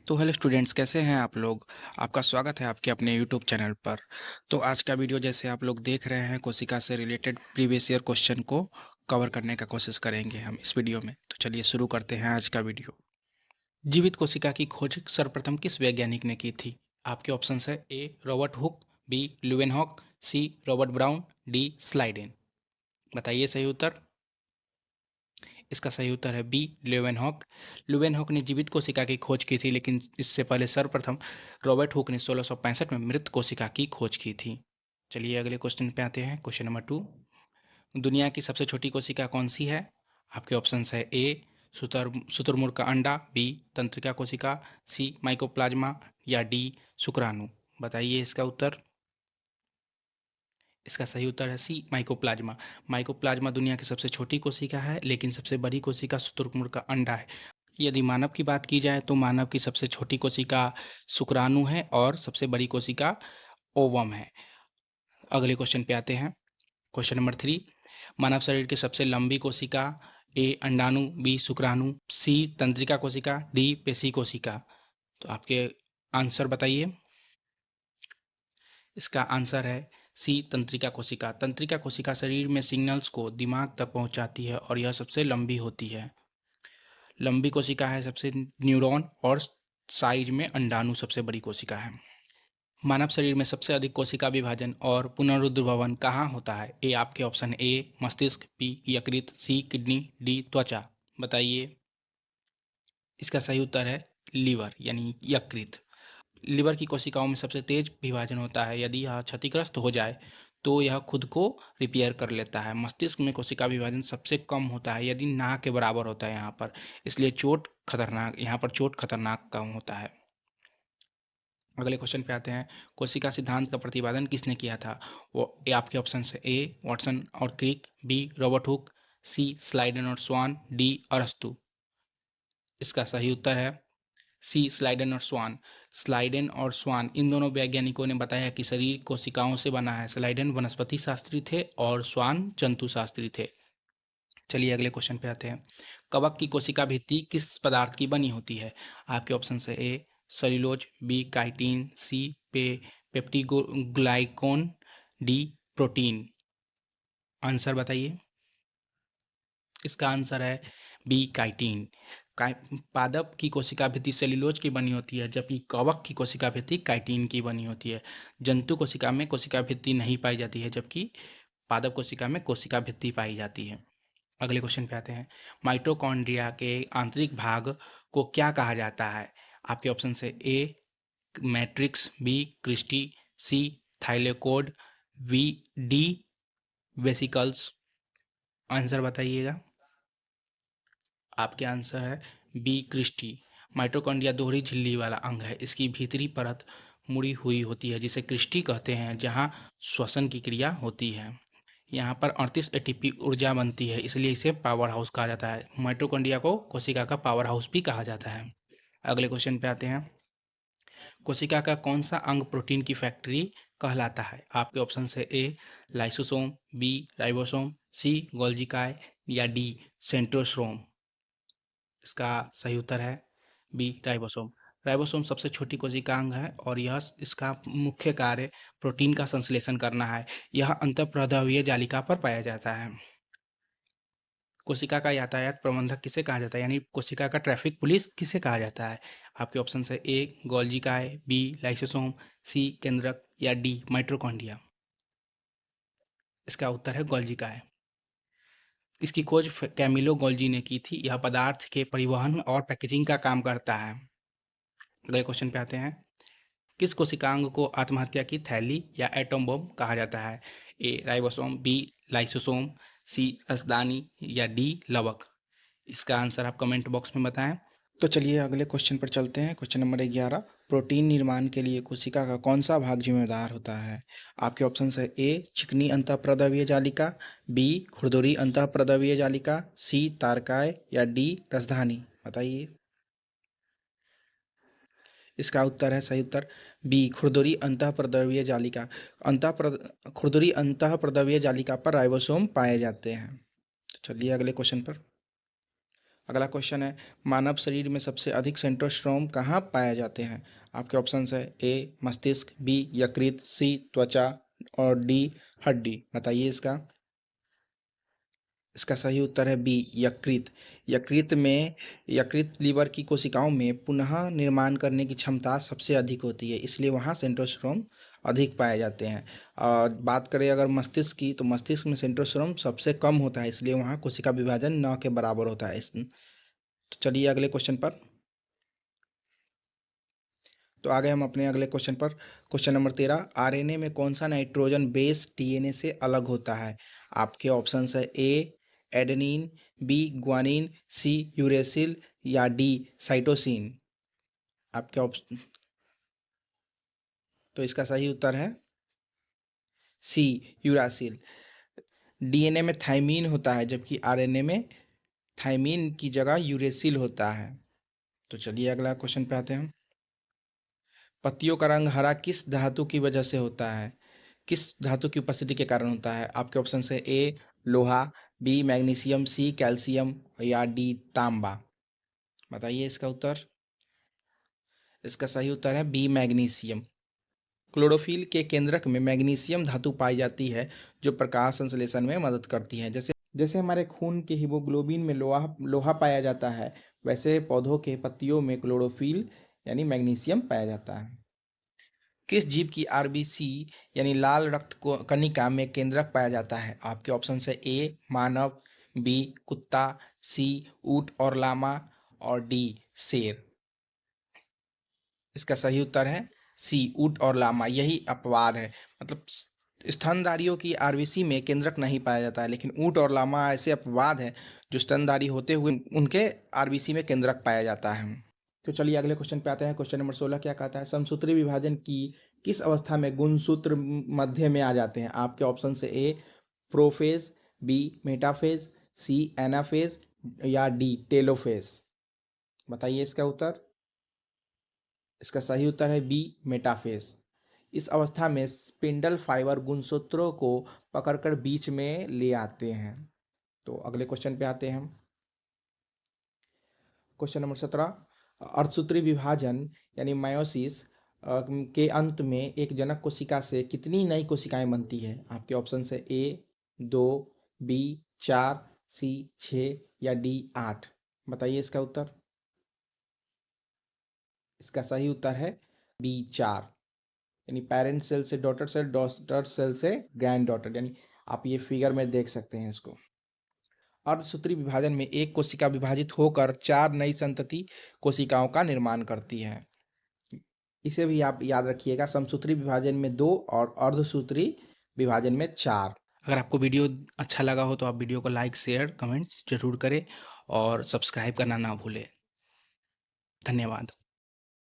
तो hello students, कैसे हैं आप लोग। आपका स्वागत है आपके अपने यूट्यूब चैनल पर। तो आज का वीडियो जैसे आप लोग देख रहे हैं, कोशिका से रिलेटेड प्रीवियस ईयर क्वेश्चन को कवर करने का कोशिश करेंगे हम इस वीडियो में। तो चलिए शुरू करते हैं आज का वीडियो। जीवित कोशिका की खोज सर्वप्रथम किस वैज्ञानिक ने की थी। आपके ऑप्शन है A Robert Hooke, B Leeuwenhoek, C Robert Brown, D Schleiden. बताइए सही उत्तर। इसका सही उत्तर है बी लेवेनहॉक। लेवेनहॉक ने जीवित कोशिका की खोज की थी, लेकिन इससे पहले सर्वप्रथम रॉबर्ट हुक ने 1665 में मृत कोशिका की खोज की थी। चलिए अगले क्वेश्चन पे आते हैं। Question number 2। दुनिया की सबसे छोटी कोशिका कौन सी है। आपके ऑप्शन है ए शुतुरमुर्ग का अंडा, बी तंत्रिका कोशिका, सी माइकोप्लाज्मा, या डी शुक्राणु। बताइए इसका उत्तर। इसका सही उत्तर है सी माइकोप्लाज्मा। माइकोप्लाज्मा दुनिया की सबसे छोटी कोशिका है, लेकिन सबसे बड़ी कोशिका शुतुरमुर्ग का अंडा है। यदि मानव की बात की जाए तो मानव की सबसे छोटी कोशिका शुक्राणु है और सबसे बड़ी कोशिका ओवम है। अगले क्वेश्चन पे आते हैं। Question number 3। मानव शरीर की सबसे लंबी कोशिका। ए अंडाणु, बी शुक्राणु, सी तंत्रिका कोशिका, डी पेशी कोशिका। तो आपके आंसर बताइए। इसका आंसर है सी तंत्रिका कोशिका। तंत्रिका कोशिका शरीर में सिग्नल्स को दिमाग तक पहुंचाती है और यह सबसे लंबी होती है। लंबी कोशिका है सबसे न्यूरॉन, और साइज में अंडाणु सबसे बड़ी कोशिका है। मानव शरीर में सबसे अधिक कोशिका विभाजन और पुनरुद्भवन कहाँ होता है। ए आपके ऑप्शन ए मस्तिष्क, बी यकृत, सी किडनी, डी त्वचा। बताइए। इसका सही उत्तर है लीवर यानी यकृत। लिवर की कोशिकाओं में सबसे तेज विभाजन होता है। यदि यह क्षतिग्रस्त हो जाए तो यह खुद को रिपेयर कर लेता है। मस्तिष्क में कोशिका विभाजन सबसे कम होता है, यदि ना के बराबर होता है यहाँ पर। इसलिए यहाँ पर चोट खतरनाक कम होता है। अगले क्वेश्चन पे आते हैं। कोशिका सिद्धांत का प्रतिपादन किसने किया था। वो ए आपके ऑप्शन है ए वाटसन और क्रिक, बी रॉबर्ट हुक, सी स्लाइडन और स्वान, डी अरस्तु। इसका सही उत्तर है सी स्लाइडन और स्वान। स्लाइडेन और स्वान इन दोनों वैज्ञानिकों ने बताया कि शरीर कोशिकाओं से बना है। स्लाइडेन वनस्पति शास्त्री थे और स्वान जंतु शास्त्री थे। चलिए अगले क्वेश्चन पे आते हैं। कवक की कोशिका भित्ति किस पदार्थ की बनी होती है। आपके ऑप्शन है ए सेल्यूलोज, बी काइटिन, सी पेप्टिगोग्लाइकोन, डी प्रोटीन। आंसर बताइए। इसका आंसर है बी काइटिन। पादप की कोशिका भित्ति सेल्यूलोज की बनी होती है, जबकि कवक की कोशिका भित्ति काइटिन की बनी होती है। जंतु कोशिका में कोशिका भित्ति नहीं पाई जाती है, जबकि पादप कोशिका में कोशिका भित्ति पाई जाती है। अगले क्वेश्चन पे आते हैं। माइटोकॉन्ड्रिया के आंतरिक भाग को क्या कहा जाता है। आपके ऑप्शन से A matrix, B cristae, C thylakoid, वी डी वेसिकल्स। आंसर बताइएगा। आपके आंसर है बी क्रिस्टी। माइटोकॉन्ड्रिया दोहरी झिल्ली वाला अंग है। इसकी भीतरी परत मुड़ी हुई होती है, जिसे क्रिस्टी कहते हैं, जहां श्वसन की क्रिया होती है। यहाँ पर 38 एटीपी ऊर्जा बनती है, इसलिए इसे पावर हाउस कहा जाता है। माइटोकॉन्ड्रिया को कोशिका का पावर हाउस भी कहा जाता है। अगले क्वेश्चन पे आते हैं। कोशिका का कौन सा अंग प्रोटीन की फैक्ट्री कहलाता है। आपके ऑप्शन है ए लाइसोसोम, बी राइबोसोम, सी गोल्जिकाय, या डी सेंट्रोसोम। इसका सही उत्तर है बी राइबोसोम। राइबोसोम सबसे छोटी कोशिकांग है और यह इसका मुख्य कार्य प्रोटीन का संश्लेषण करना है। यह अंतःप्रद्रव्य जालिका पर पाया जाता है। कोशिका का यातायात प्रबंधक किसे कहा जाता है, यानी कोशिका का ट्रैफिक पुलिस किसे कहा जाता है। आपके ऑप्शन है ए गोल्जिकाय, बी लाइसोसोम, सी केंद्रक, या डी माइटोकॉन्ड्रिया। इसका उत्तर है गोल्जिकाय। इसकी खोज कैमिलो गोल्जी ने की थी। यह पदार्थ के परिवहन और पैकेजिंग का काम करता है। अगले क्वेश्चन पे आते हैं। किस कोशिकांग को आत्महत्या की थैली या एटम बम कहा जाता है। ए राइबोसोम, बी लाइसोसोम, सी रसदानी, या डी लवक। इसका आंसर आप कमेंट बॉक्स में बताएं। तो चलिए अगले क्वेश्चन पर चलते हैं। Question number 11। प्रोटीन निर्माण के लिए कोशिका का कौन सा भाग जिम्मेदार होता है। आपके ऑप्शन है ए चिकनी अंतःप्रद्रव्य जालिका, बी खुरदुरी अंतःप्रद्रव्य जालिका, सी तारकाय, या डी रसधानी। बताइए। इसका उत्तर है सही उत्तर बी खुरदुरी अंतःप्रद्रव्य जालिका। खुरदुरी अंतःप्रद्रव्य जालिका पर राइबोसोम पाए जाते हैं। तो चलिए अगले क्वेश्चन पर। अगला क्वेश्चन है, मानव शरीर में सबसे अधिक सेंट्रोस्ट्रोम कहाँ पाए जाते हैं? आपके ऑप्शंस है ए मस्तिष्क, बी यकृत, सी त्वचा और डी हड्डी। बताइए इसका। इसका सही उत्तर है बी यकृत। यकृत लीवर की कोशिकाओं में पुनः निर्माण करने की क्षमता सबसे अधिक होती है, इसलिए वहाँ सेंट्रोस्ट्रोम अधिक पाए जाते हैं। और बात करें अगर मस्तिष्क की, तो मस्तिष्क में सेंट्रोस्ट्रोम सबसे कम होता है, इसलिए वहाँ कोशिका विभाजन न के बराबर होता है। तो चलिए अगले क्वेश्चन पर। तो आगे हम अपने अगले क्वेश्चन पर। क्वेश्चन नंबर 13, आरएनए में कौन सा नाइट्रोजन बेस डीएनए से अलग होता है? आपके ऑप्शंस है ए एडेनिन, बी ग्वानिन, सी यूरेसिल या डी साइटोसिन। आपके ऑप्शन, तो इसका सही उत्तर है सी यूरासिल। डीएनए में थाइमीन होता है, जबकि आरएनए में थाइमीन की जगह यूरेसिल होता है। तो चलिए अगला क्वेश्चन पे आते हैं हम। पत्तियों का रंग हरा किस धातु की वजह से होता है? किस धातु की उपस्थिति के कारण होता है? आपके ऑप्शन है ए लोहा, बी मैग्नीशियम, सी कैल्शियम या डी तांबा। बताइए इसका उत्तर। इसका सही उत्तर है बी मैग्नीशियम। क्लोरोफिल के केंद्रक में मैग्नीशियम धातु पाई जाती है, जो प्रकाश संश्लेषण में मदद करती है। जैसे जैसे हमारे खून के हीमोग्लोबिन में लोहा लोहा पाया जाता है, वैसे पौधों के पत्तियों में क्लोरोफिल यानी मैग्नीशियम पाया जाता है। किस जीव की आरबीसी यानी लाल रक्त को कणिका में केंद्रक पाया जाता है? आपके ऑप्शन है ए मानव, बी कुत्ता, सी ऊंट और लामा और डी शेर। इसका सही उत्तर है सी ऊंट और लामा। यही अपवाद है, मतलब स्तनधारियों की आरबीसी में केंद्रक नहीं पाया जाता है, लेकिन ऊंट और लामा ऐसे अपवाद है जो स्तनधारी होते हुए उनके आरबीसी में केंद्रक पाया जाता है। तो चलिए अगले क्वेश्चन पे आते हैं। क्वेश्चन नंबर 16 क्या कहता है, समसूत्री विभाजन की किस अवस्था में गुणसूत्र मध्य में आ जाते हैं? आपके ऑप्शन से ए प्रोफेज, बी मेटाफेज, सी एनाफेज या डी टेलोफेज। बताइए इसका उत्तर। इसका सही उत्तर है बी मेटाफेज। इस अवस्था में स्पिंडल फाइबर गुणसूत्रों को पकड़कर बीच में ले आते हैं। तो अगले क्वेश्चन पे आते हैं हम। क्वेश्चन नंबर 17, अर्धसूत्री विभाजन यानी मायोसिस के अंत में एक जनक कोशिका से कितनी नई कोशिकाएं बनती है? आपके ऑप्शन है ए 2, बी 4, सी 6 या डी 8। बताइए इसका उत्तर। इसका सही उत्तर है बी 4, यानी पेरेंट सेल से डॉटर सेल, डॉटर सेल से ग्रैंड डॉटर, यानी आप ये फिगर में देख सकते हैं इसको। अर्धसूत्री विभाजन में एक कोशिका विभाजित होकर 4 नई संतति कोशिकाओं का निर्माण करती है। इसे भी आप याद रखिएगा, समसूत्री विभाजन में 2 और अर्धसूत्री विभाजन में 4। अगर आपको वीडियो अच्छा लगा हो तो आप वीडियो को लाइक शेयर कमेंट जरूर करें और सब्सक्राइब करना ना भूलें। धन्यवाद।